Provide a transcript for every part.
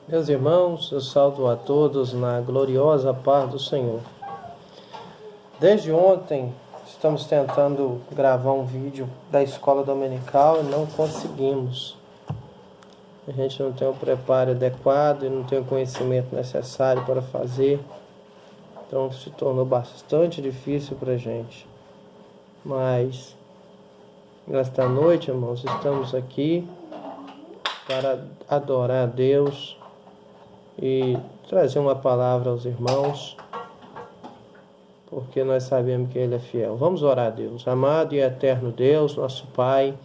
Meus irmãos, eu saúdo a todos na gloriosa paz do Senhor. Desde ontem estamos tentando gravar um vídeo da escola dominical e não conseguimos. A gente não tem o preparo adequado e não tem o conhecimento necessário para fazer. Então se tornou bastante difícil para a gente. Mas nesta noite, irmãos, estamos aqui para adorar a Deus e trazer uma palavra aos irmãos, porque nós sabemos que Ele é fiel. Vamos orar a Deus. Amado e eterno Deus, nosso Pai,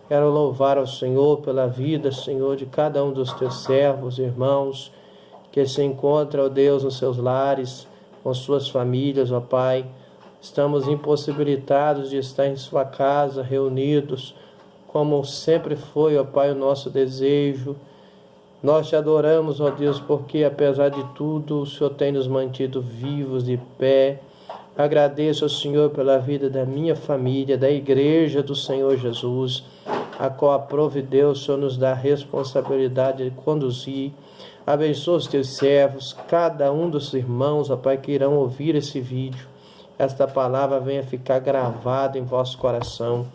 quero louvar ao Senhor pela vida, Senhor, de cada um dos teus servos, irmãos, que se encontram, ó Deus, nos seus lares, com suas famílias, ó Pai. Estamos impossibilitados de estar em sua casa, reunidos, como sempre foi, ó Pai, o nosso desejo. Nós te adoramos, ó Deus, porque apesar de tudo, o Senhor tem nos mantido vivos, de pé. Agradeço ao Senhor pela vida da minha família, da igreja do Senhor Jesus, a qual aprove Deus, o Senhor nos dá a responsabilidade de conduzir. Abençoa os teus servos, cada um dos irmãos, ó Pai, que irão ouvir esse vídeo. Esta palavra venha ficar gravada em vosso coração.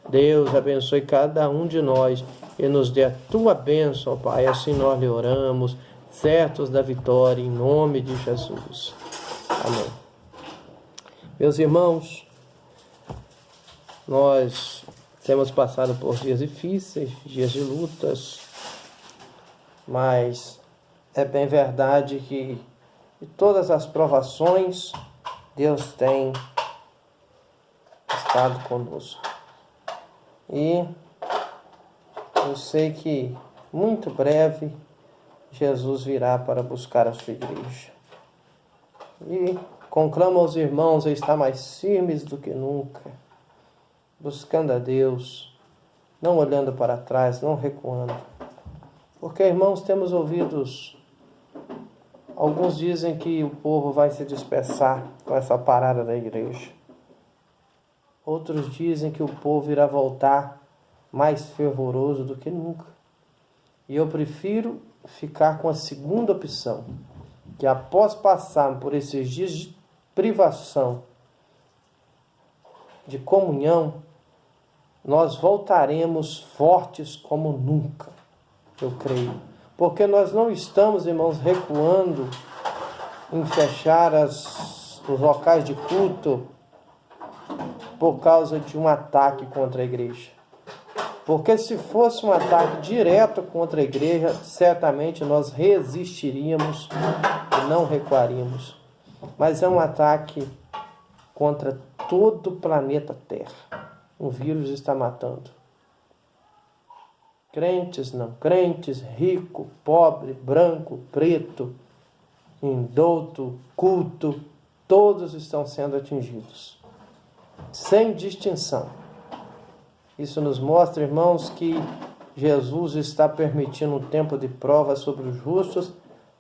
Deus abençoe cada um de nós e nos dê a tua bênção, ó Pai. Assim nós lhe oramos, certos da vitória, em nome de Jesus. Amém. Meus irmãos, nós temos passado por dias difíceis, dias de lutas, mas é bem verdade que de todas as provações, Deus tem estado conosco. E eu sei que muito breve Jesus virá para buscar a sua igreja. E conclamo aos irmãos a estar mais firmes do que nunca, buscando a Deus, não olhando para trás, não recuando. Porque, irmãos, temos ouvidos, alguns dizem que o povo vai se dispersar com essa parada da igreja. Outros dizem que o povo irá voltar mais fervoroso do que nunca. E eu prefiro ficar com a segunda opção, que após passar por esses dias de privação, de comunhão, nós voltaremos fortes como nunca, eu creio. Porque nós não estamos, irmãos, recuando em fechar os locais de culto por causa de um ataque contra a igreja. Porque se fosse um ataque direto contra a igreja, certamente nós resistiríamos e não recuaríamos. Mas é um ataque contra todo o planeta Terra. O vírus está matando. Crentes, não crentes, rico, pobre, branco, preto, indouto, culto, todos estão sendo atingidos, sem distinção. Isso nos mostra, irmãos, que Jesus está permitindo um tempo de prova sobre os justos,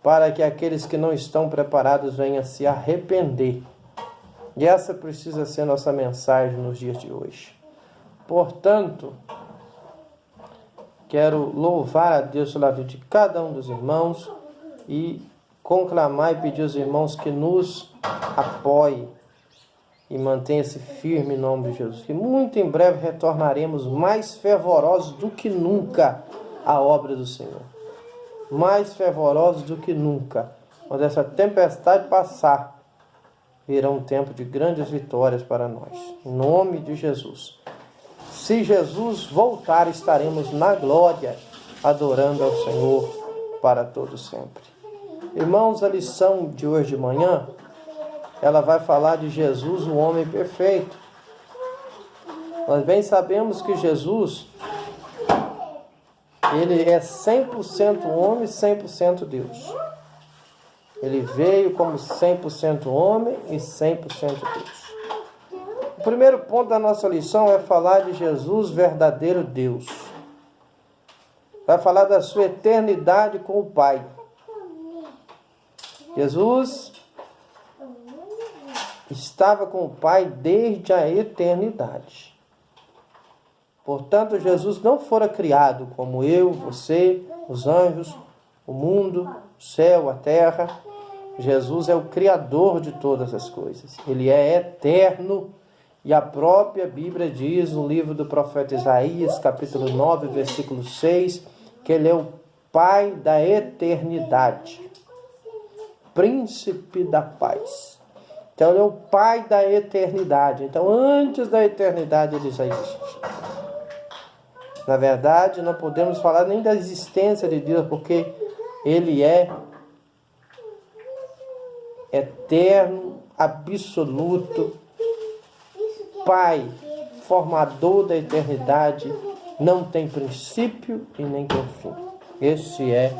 para que aqueles que não estão preparados venham a se arrepender. E essa precisa ser nossa mensagem nos dias de hoje. Portanto, quero louvar a Deus pela vida de cada um dos irmãos e conclamar e pedir aos irmãos que nos apoiem e mantenha-se firme em nome de Jesus. Que muito em breve retornaremos mais fervorosos do que nunca à obra do Senhor. Mais fervorosos do que nunca. Quando essa tempestade passar, virá um tempo de grandes vitórias para nós. Em nome de Jesus. Se Jesus voltar, estaremos na glória, adorando ao Senhor para todo sempre. Irmãos, a lição de hoje de manhã, ela vai falar de Jesus, o homem perfeito. Nós bem sabemos que Jesus, ele é 100% homem e 100% Deus. Ele veio como 100% homem e 100% Deus. O primeiro ponto da nossa lição é falar de Jesus, verdadeiro Deus. Vai falar da sua eternidade com o Pai. Jesus estava com o Pai desde a eternidade. Portanto, Jesus não fora criado como eu, você, os anjos, o mundo, o céu, a terra. Jesus é o Criador de todas as coisas. Ele é eterno. E a própria Bíblia diz no livro do profeta Isaías, capítulo 9, versículo 6, que Ele é o Pai da eternidade, Príncipe da paz. Então Ele é o Pai da eternidade. Então antes da eternidade Ele já existe. Na verdade, não podemos falar nem da existência de Deus, porque Ele é eterno, absoluto, Pai, formador da eternidade, não tem princípio e nem tem fim. Esse é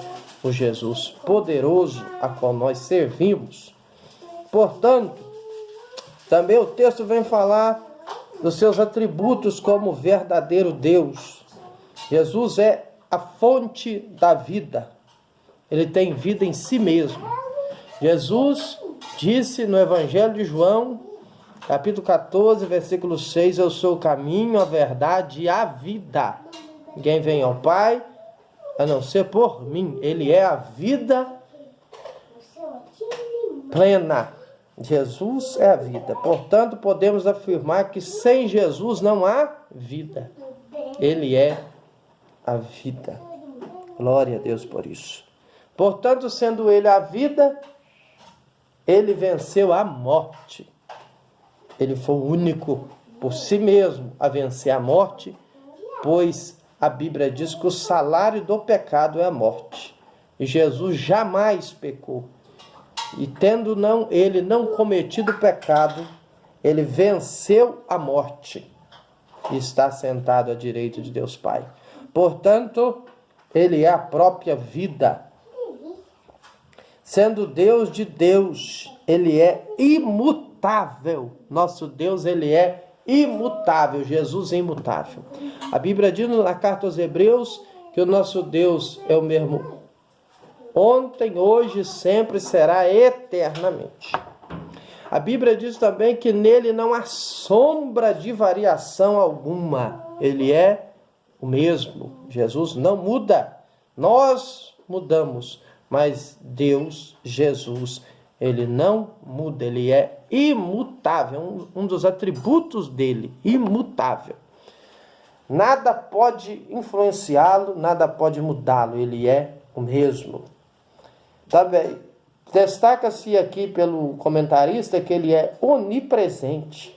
o Jesus poderoso a qual nós servimos. Portanto, também o texto vem falar dos seus atributos como verdadeiro Deus. Jesus é a fonte da vida. Ele tem vida em si mesmo. Jesus disse no Evangelho de João, capítulo 14, versículo 6, eu sou o caminho, a verdade e a vida. Ninguém vem ao Pai a não ser por mim. Ele é a vida plena. Jesus é a vida. Portanto, podemos afirmar que sem Jesus não há vida. Ele é a vida. Glória a Deus por isso. Portanto, sendo Ele a vida, Ele venceu a morte. Ele foi o único por si mesmo a vencer a morte, pois a Bíblia diz que o salário do pecado é a morte. E Jesus jamais pecou. E tendo ele não cometido pecado, ele venceu a morte e está sentado à direita de Deus Pai. Portanto, ele é a própria vida. Sendo Deus de Deus, ele é imutável. Nosso Deus, ele é imutável. Jesus é imutável. A Bíblia diz na carta aos Hebreus que o nosso Deus é o mesmo ontem, hoje e sempre será eternamente. A Bíblia diz também que nele não há sombra de variação alguma. Ele é o mesmo. Jesus não muda. Nós mudamos, mas Deus, Jesus, ele não muda. Ele é imutável. Um dos atributos dele, imutável. Nada pode influenciá-lo, nada pode mudá-lo. Ele é o mesmo. Também destaca-se aqui pelo comentarista que ele é onipresente.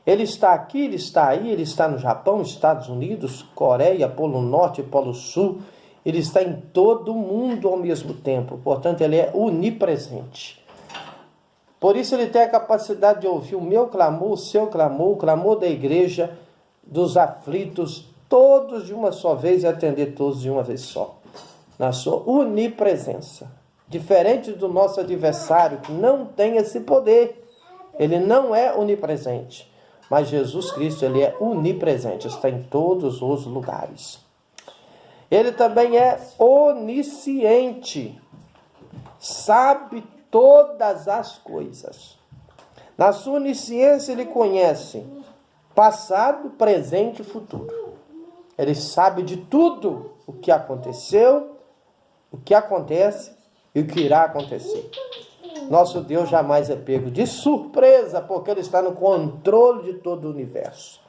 Ele está aqui, ele está aí, ele está no Japão, Estados Unidos, Coreia, Polo Norte, Polo Sul. Ele está em todo o mundo ao mesmo tempo. Portanto, ele é onipresente. Por isso ele tem a capacidade de ouvir o meu clamor, o seu clamor, o clamor da igreja, dos aflitos, todos de uma só vez e atender todos de uma vez só. Na sua onipresença. Diferente do nosso adversário, que não tem esse poder. Ele não é onipresente. Mas Jesus Cristo, ele é onipresente. Está em todos os lugares. Ele também é onisciente. Sabe todas as coisas. Na sua onisciência, ele conhece passado, presente e futuro. Ele sabe de tudo o que aconteceu, o que acontece e o que irá acontecer. Nosso Deus jamais é pego de surpresa, porque ele está no controle de todo o universo.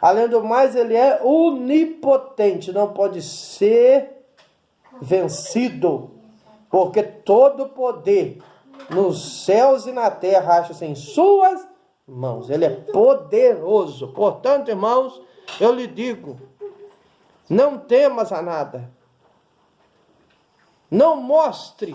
Além do mais, ele é onipotente, não pode ser vencido, porque todo poder nos céus e na terra acha-se em suas mãos. Ele é poderoso. Portanto, irmãos, eu lhe digo, não temas a nada. Não mostre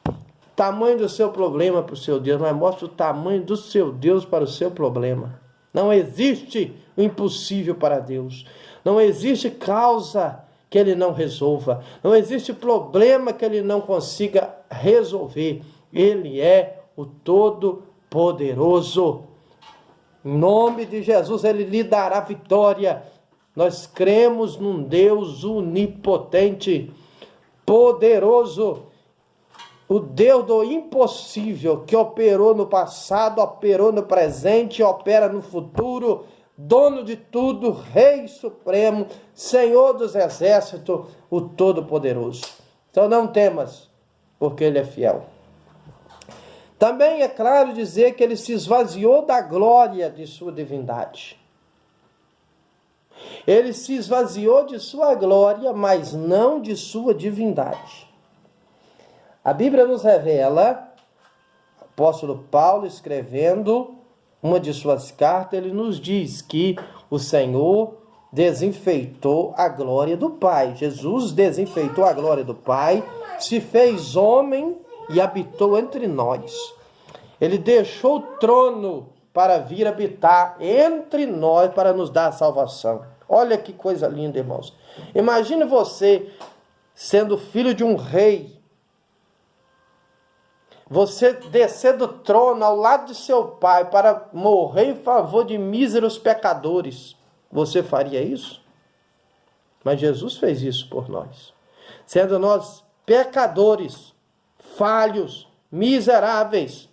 o tamanho do seu problema para o seu Deus, mas mostre o tamanho do seu Deus para o seu problema. Não existe o impossível para Deus. Não existe causa que ele não resolva. Não existe problema que ele não consiga resolver. Ele é o Todo-Poderoso. Em nome de Jesus, ele lhe dará vitória. Nós cremos num Deus onipotente, poderoso, o Deus do impossível, que operou no passado, operou no presente, opera no futuro. dono de tudo, Rei Supremo, Senhor dos Exércitos, o Todo-Poderoso. Então não temas, porque Ele é fiel. Também é claro dizer que Ele se esvaziou da glória de sua divindade. Ele se esvaziou de sua glória, mas não de sua divindade. A Bíblia nos revela, o apóstolo Paulo escrevendo uma de suas cartas, ele nos diz que o Senhor desinfeitou a glória do Pai. Jesus desinfeitou a glória do Pai, se fez homem e habitou entre nós. Ele deixou o trono para vir habitar entre nós, para nos dar a salvação. Olha que coisa linda, irmãos. Imagine você sendo filho de um rei, você descer do trono ao lado de seu pai para morrer em favor de míseros pecadores. Você faria isso? Mas Jesus fez isso por nós. Sendo nós pecadores, falhos, miseráveis.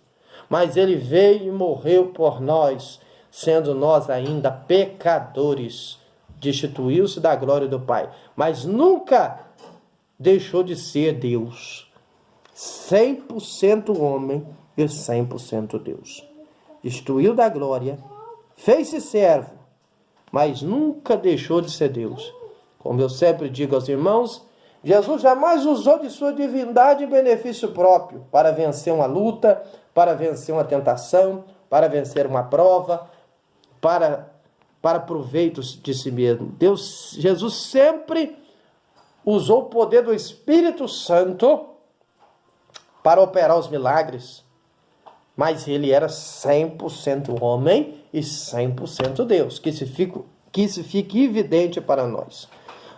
Mas Ele veio e morreu por nós, sendo nós ainda pecadores. Destituiu-se da glória do Pai. Mas nunca deixou de ser Deus. 100% homem e 100% Deus. Destituiu da glória, fez-se servo, mas nunca deixou de ser Deus. Como eu sempre digo aos irmãos, Jesus jamais usou de sua divindade em benefício próprio, para vencer uma luta, para vencer uma tentação, para vencer uma prova, para proveitos de si mesmo. Jesus sempre usou o poder do Espírito Santo para operar os milagres, mas ele era 100% homem e 100% Deus, que isso fique evidente para nós.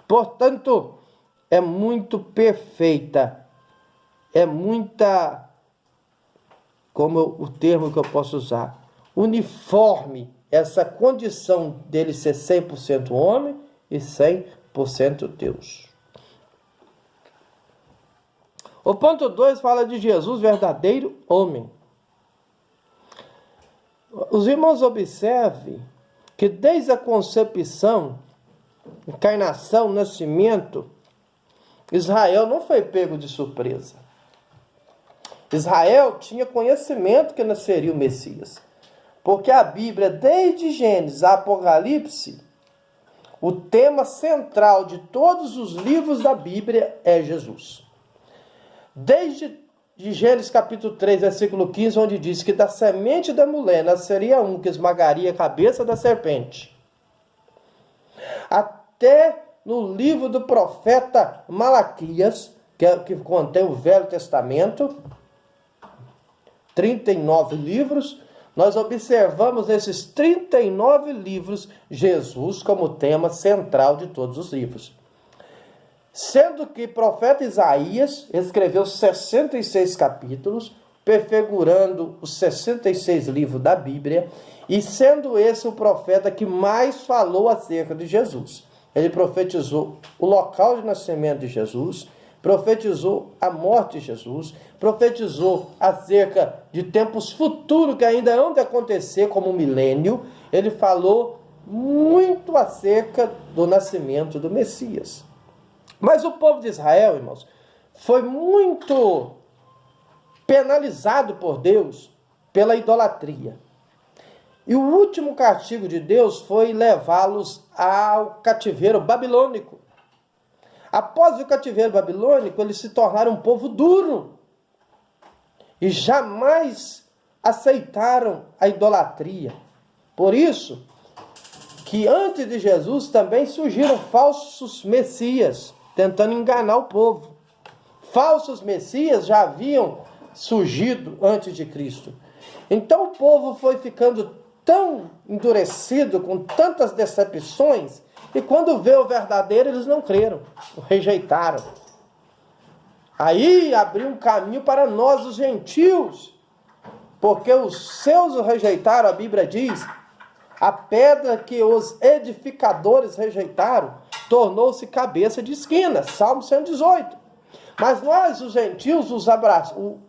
Portanto, é muito perfeita, é muita, como o termo que eu posso usar, uniforme, essa condição dele ser 100% homem e 100% Deus. O ponto 2 fala de Jesus, verdadeiro homem. Os irmãos observem que desde a concepção, encarnação, nascimento, Israel não foi pego de surpresa. Israel tinha conhecimento que nasceria o Messias. Porque a Bíblia, desde Gênesis a Apocalipse, o tema central de todos os livros da Bíblia é Jesus. Desde Gênesis capítulo 3, versículo 15, onde diz que da semente da mulher nasceria um que esmagaria a cabeça da serpente. Até no livro do profeta Malaquias, que contém o Velho Testamento, 39 livros, nós observamos nesses 39 livros Jesus como tema central de todos os livros. Sendo que o profeta Isaías escreveu 66 capítulos, prefigurando os 66 livros da Bíblia, e sendo esse o profeta que mais falou acerca de Jesus. Ele profetizou o local de nascimento de Jesus, profetizou a morte de Jesus, profetizou acerca de tempos futuros que ainda hão de acontecer, como o milênio. Ele falou muito acerca do nascimento do Messias. Mas o povo de Israel, irmãos, foi muito penalizado por Deus pela idolatria. E o último castigo de Deus foi levá-los ao cativeiro babilônico. Após o cativeiro babilônico, eles se tornaram um povo duro e jamais aceitaram a idolatria. Por isso que antes de Jesus também surgiram falsos messias, tentando enganar o povo. Falsos messias já haviam surgido antes de Cristo. Então o povo foi ficando tão endurecido, com tantas decepções, e quando vê o verdadeiro, eles não creram, o rejeitaram. Aí abriu um caminho para nós, os gentios, porque os seus o rejeitaram, a Bíblia diz, a pedra que os edificadores rejeitaram, tornou-se cabeça de esquina, Salmo 118. Mas nós, os gentios,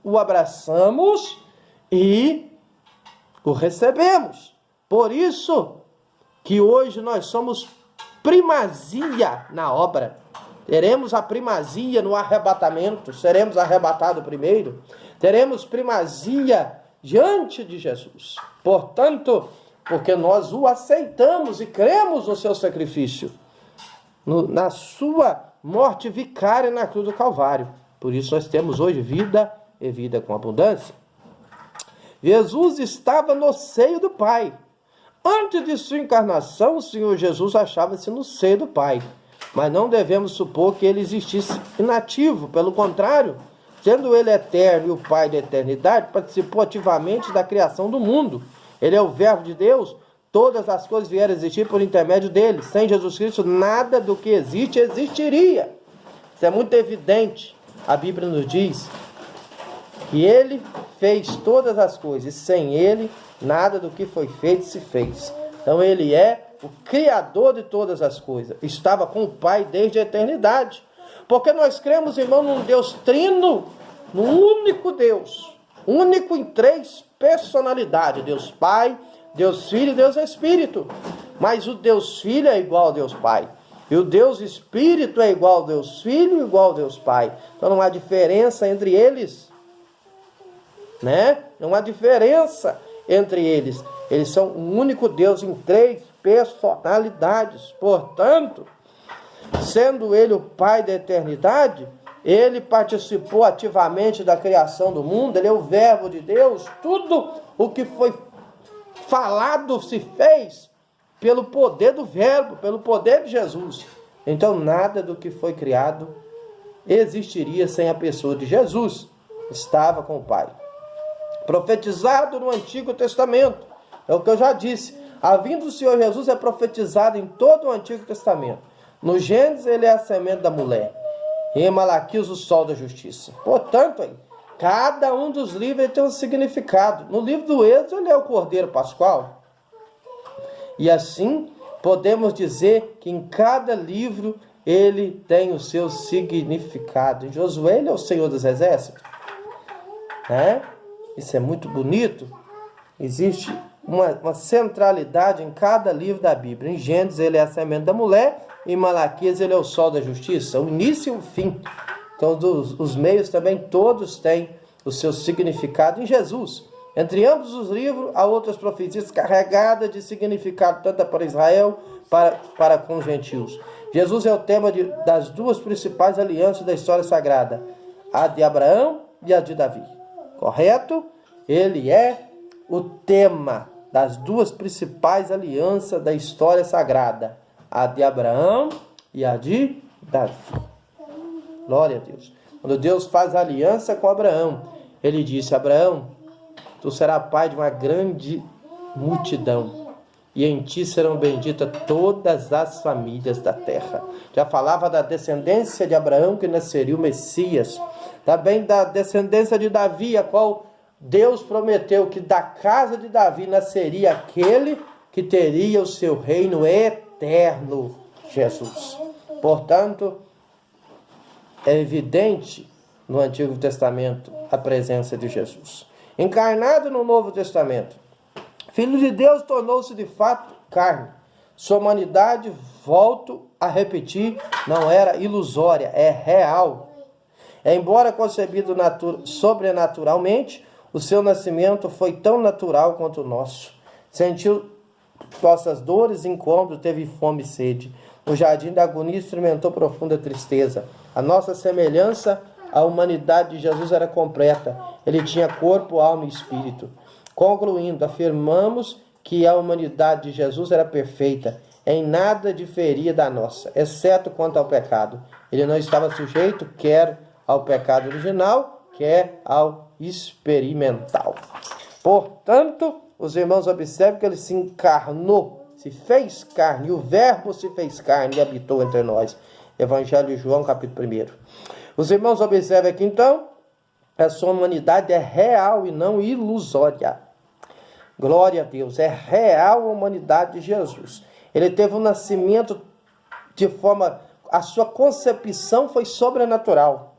o abraçamos e o recebemos. Por isso, que hoje nós somos primazia na obra. Teremos a primazia no arrebatamento, seremos arrebatados primeiro. Teremos primazia diante de Jesus. Portanto, porque nós o aceitamos e cremos no seu sacrifício, na sua morte vicária na cruz do Calvário. Por isso nós temos hoje vida e vida com abundância. Jesus estava no seio do Pai. Antes de sua encarnação, o Senhor Jesus achava-se no seio do Pai. Mas não devemos supor que ele existisse inativo. Pelo contrário, sendo ele eterno e o Pai da eternidade, participou ativamente da criação do mundo. Ele é o Verbo de Deus. Todas as coisas vieram a existir por intermédio dele. Sem Jesus Cristo, nada do que existe existiria. Isso é muito evidente. A Bíblia nos diz que ele fez todas as coisas. E sem ele, nada do que foi feito se fez. Então ele é o Criador de todas as coisas. Estava com o Pai desde a eternidade. Porque nós cremos, irmão, num Deus trino, num único Deus. Único em 3 personalidades. Deus Pai, Deus Filho e Deus Espírito. Mas o Deus Filho é igual ao Deus Pai. E o Deus Espírito é igual ao Deus Filho e igual ao Deus Pai. Então não há diferença entre eles. Não há diferença entre eles. Eles são um único Deus em 3 personalidades. Portanto, sendo ele o Pai da eternidade, ele participou ativamente da criação do mundo. Ele é o Verbo de Deus. Tudo o que foi falado se fez pelo poder do Verbo, pelo poder de Jesus. Então nada do que foi criado existiria sem a pessoa de Jesus. Estava com o Pai. Profetizado no Antigo Testamento. É o que eu já disse. A vinda do Senhor Jesus é profetizada em todo o Antigo Testamento. No Gênesis, ele é a semente da mulher. E em Malaquias, o sol da justiça. Portanto, cada um dos livros tem um significado. No livro do Êxodo, ele é o Cordeiro Pascual. E assim, podemos dizer que em cada livro ele tem o seu significado. Em Josué, ele é o Senhor dos Exércitos. Isso é muito bonito. Existe uma centralidade em cada livro da Bíblia. Em Gênesis, ele é a semente da mulher. Em Malaquias, ele é o sol da justiça. O início e o fim. Então, os meios também, todos têm o seu significado em Jesus. Entre ambos os livros, há outras profecias carregadas de significado, tanto para Israel, para com os gentios. Jesus é o tema das 2 principais alianças da história sagrada. A de Abraão e a de Davi. Correto? Ele é o tema das 2 principais alianças da história sagrada. A de Abraão e a de Davi. Glória a Deus. Quando Deus faz aliança com Abraão, ele disse: Abraão, tu serás pai de uma grande multidão, e em ti serão benditas todas as famílias da terra. Já falava da descendência de Abraão, que nasceria o Messias. Também da descendência de Davi, a qual Deus prometeu que da casa de Davi nasceria aquele que teria o seu reino eterno, Jesus. Portanto, é evidente no Antigo Testamento a presença de Jesus. Encarnado no Novo Testamento, Filho de Deus tornou-se de fato carne. Sua humanidade, volto a repetir, não era ilusória, é real. Embora concebido sobrenaturalmente, o seu nascimento foi tão natural quanto o nosso. Sentiu nossas dores e incômodos, teve fome e sede. No jardim da agonia experimentou profunda tristeza. A nossa semelhança à humanidade de Jesus era completa. Ele tinha corpo, alma e espírito. Concluindo, afirmamos que a humanidade de Jesus era perfeita. Em nada diferia da nossa, exceto quanto ao pecado. Ele não estava sujeito quer ao pecado original, quer ao experimental. Portanto, os irmãos observam que ele se encarnou, se fez carne, e o Verbo se fez carne e habitou entre nós. Evangelho de João, capítulo 1. Os irmãos observam aqui, então, a sua humanidade é real e não ilusória. Glória a Deus, é real a humanidade de Jesus. Ele teve um nascimento de forma... A sua concepção foi sobrenatural.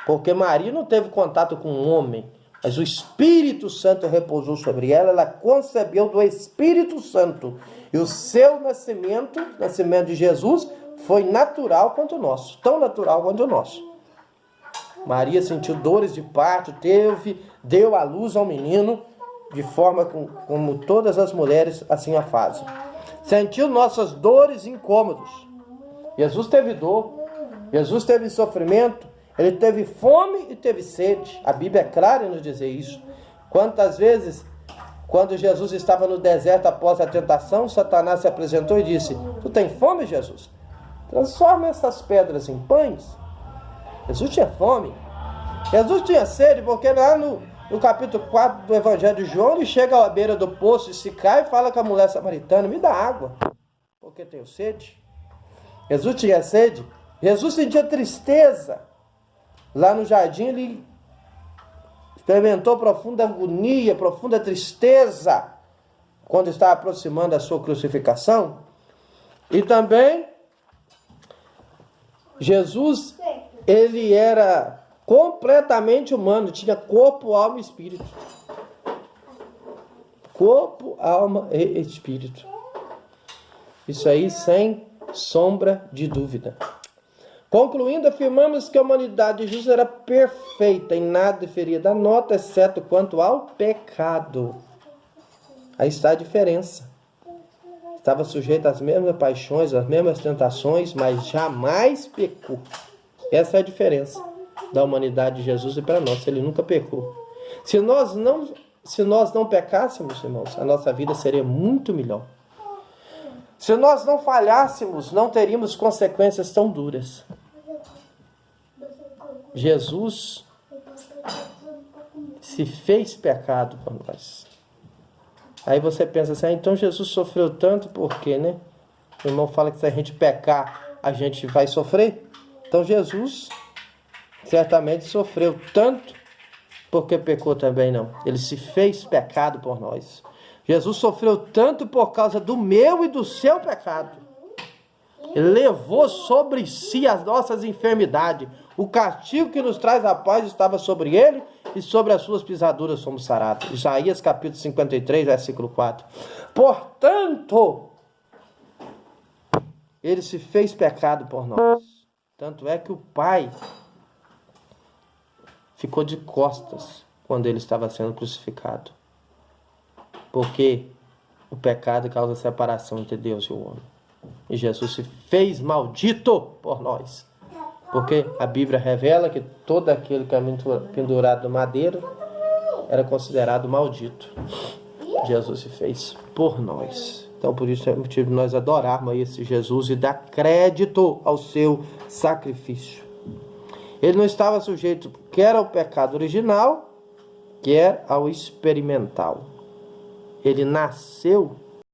Porque Maria não teve contato com um homem. mas o Espírito Santo repousou sobre ela, ela concebeu do Espírito Santo. E o seu nascimento, o nascimento de Jesus, foi natural quanto o nosso, tão natural quanto o nosso. Maria sentiu dores de parto, deu à luz ao menino, de forma como todas as mulheres assim a fazem. Sentiu nossas dores e incômodos. Jesus teve dor, Jesus teve sofrimento, ele teve fome e teve sede. A Bíblia é clara em nos dizer isso. Quantas vezes, quando Jesus estava no deserto após a tentação, Satanás se apresentou e disse: tu tem fome, Jesus? Transforma essas pedras em pães. Jesus tinha fome. Jesus tinha sede, porque lá no capítulo 4 do Evangelho de João, ele chega à beira do poço e se cai e fala com a mulher samaritana: me dá água, porque tenho sede. Jesus tinha sede. Jesus sentia tristeza. Lá no jardim ele experimentou profunda agonia, profunda tristeza, quando estava aproximando a sua crucificação. E também Jesus, ele era completamente humano, tinha corpo, alma e espírito. Corpo, alma e espírito. Isso aí sem sombra de dúvida. Concluindo, afirmamos que a humanidade de Jesus era perfeita, em nada diferia da nota, exceto quanto ao pecado. Aí está a diferença. Estava sujeito às mesmas paixões, às mesmas tentações, mas jamais pecou. Essa é a diferença da humanidade de Jesus e para nós. Ele nunca pecou. Se nós não pecássemos, irmãos, a nossa vida seria muito melhor. Se nós não falhássemos, não teríamos consequências tão duras. Jesus se fez pecado por nós. Aí você pensa assim: então Jesus sofreu tanto por quê, né? O irmão fala que se a gente pecar, a gente vai sofrer. Então Jesus certamente sofreu tanto porque pecou também não. Ele se fez pecado por nós. Jesus sofreu tanto por causa do meu e do seu pecado. Ele levou sobre si as nossas enfermidades. O castigo que nos traz a paz estava sobre ele, e sobre as suas pisaduras somos sarados. Isaías capítulo 53, versículo 4. Portanto, ele se fez pecado por nós. Tanto é que o Pai ficou de costas quando ele estava sendo crucificado. Porque o pecado causa separação entre Deus e o homem. E Jesus se fez maldito por nós. Porque a Bíblia revela que todo aquele que é pendurado no madeiro era considerado maldito. Jesus se fez por nós. Então por isso é motivo de nós adorarmos esse Jesus e dar crédito ao seu sacrifício. Ele não estava sujeito quer ao pecado original, quer ao experimental. Ele nasceu